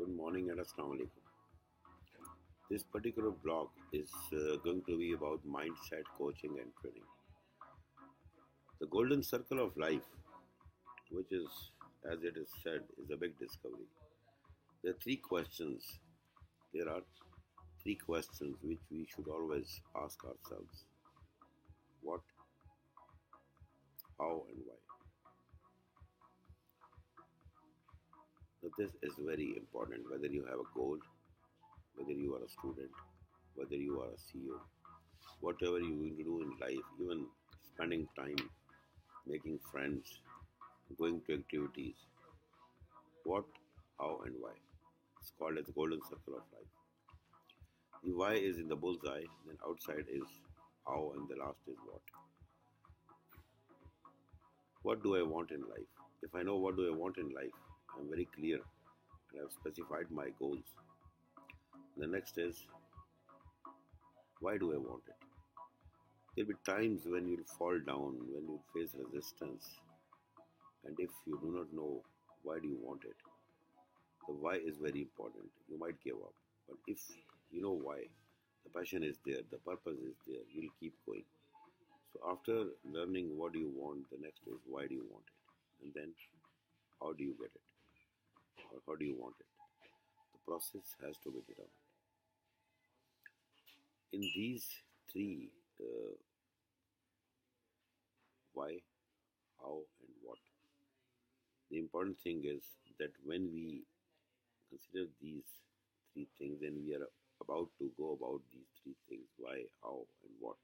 Good morning and Assalamu alaikum. This particular blog is going to be about mindset, coaching, and training. The golden circle of life, which is, as it is said, is a big discovery. There are three questions. There are three questions which we should always ask ourselves: what, how, and why. Now, this is very important. Whether you have a goal, whether you are a student, whether you are a CEO, whatever you're going to do in life, even spending time, making friends, going to activities, what, how, and why. It's called as the golden circle of life. The why is in the bullseye, then outside is how, and the last is what. What do I want in life? If I know what do I want in life, I'm very clear and I've specified my goals. The next is why do I want it? There'll be times when you'll fall down, when you'll face resistance, and if you do not know why do you want it, the why is very important. You might give up. But if you know why, the passion is there, the purpose is there, you'll keep going. So after learning what do you want, the next is why do you want it? And then how do you get it? Or how do you want it? The process has to be determined. In these three why, how, and what, the important thing is that when we consider these three things, then we are about to go about these three things: why, how, and what.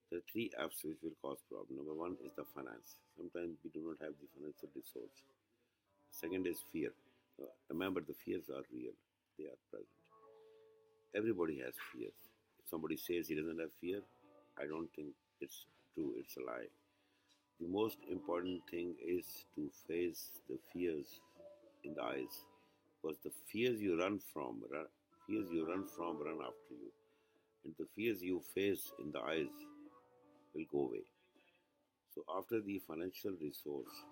There are three F's which will cause problem. Number one is the finance. Sometimes we do not have the financial resource. Second is fear. Remember, the fears are real. They are present. Everybody has fears. If somebody says he doesn't have fear, I don't think it's true. It's a lie. The most important thing is to face the fears in the eyes, because the fears you run from, run after you, and the fears you face in the eyes will go away. So after the financial resource,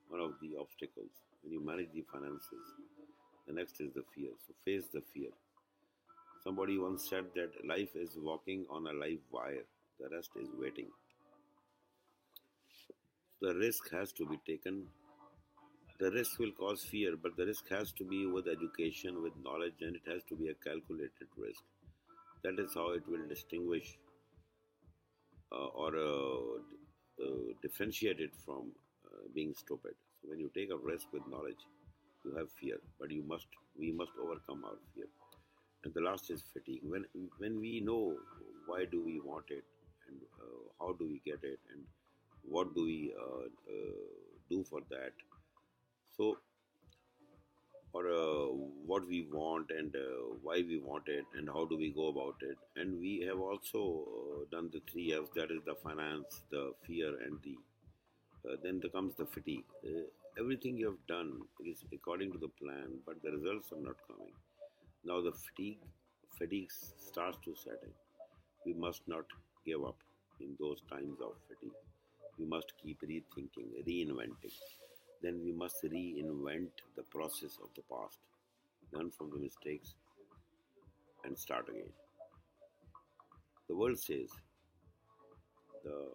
one of the obstacles when you manage the finances, the next is the fear. So face the fear. Somebody once said that life is walking on a live wire, the rest is waiting. The risk has to be taken. The risk will cause fear, but the risk has to be with education, with knowledge, and it has to be a calculated risk. That is how it will distinguish or differentiate it from being stupid. So when you take a risk with knowledge, you have fear, but we must overcome our fear. And the last is fatigue. When we know why do we want it, and how do we get it, and what do we do for that, so or what we want, and why we want it, and how do we go about it. And we have also done the three F's, that is the finance, the fear, and the then there comes the fatigue. Everything you have done is according to the plan, but the results are not coming. Now the fatigue starts to set in. We must not give up in those times of fatigue. We must keep rethinking, reinventing. Then we must reinvent the process of the past, learn from the mistakes, and start again. The world says, the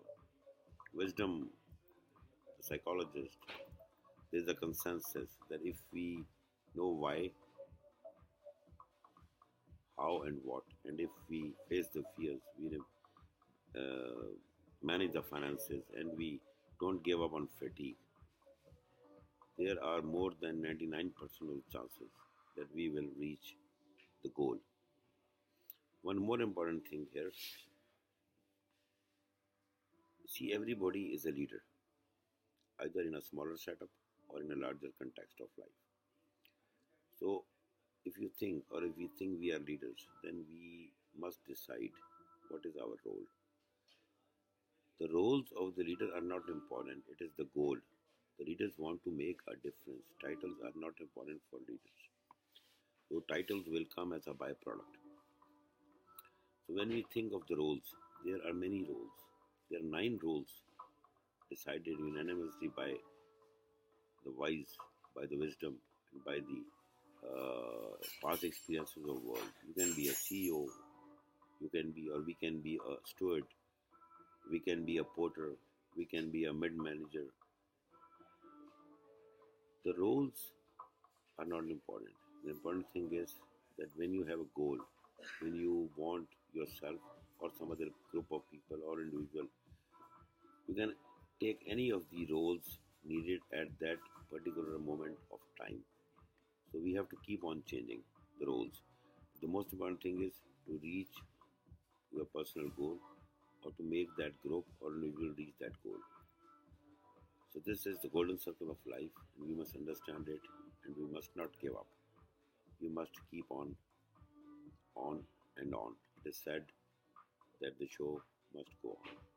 wisdom, the psychologist, there's a consensus that if we know why, how, and what, and if we face the fears, we manage the finances, and we don't give up on fatigue, there are more than 99% of chances that we will reach the goal. One more important thing here: see, everybody is a leader, either in a smaller setup or in a larger context of life. So, if you think, or if we think we are leaders, then we must decide what is our role. The roles of the leader are not important, it is the goal. The leaders want to make a difference. Titles are not important for leaders. So titles will come as a byproduct. So when we think of the roles, there are many roles. There are 9 roles decided unanimously by the wise, by the wisdom, and by the past experiences of world. You can be a CEO, you can be, or we can be a steward, we can be a porter, we can be a mid manager. The roles are not important. The important thing is that when you have a goal, when you want yourself or some other group of people or individual, you can take any of the roles needed at that particular moment of time. So we have to keep on changing the roles. The most important thing is to reach your personal goal or to make that group or individual reach that goal. So this is the golden circle of life, and we must understand it, and we must not give up. We must keep on and on. It is said that the show must go on.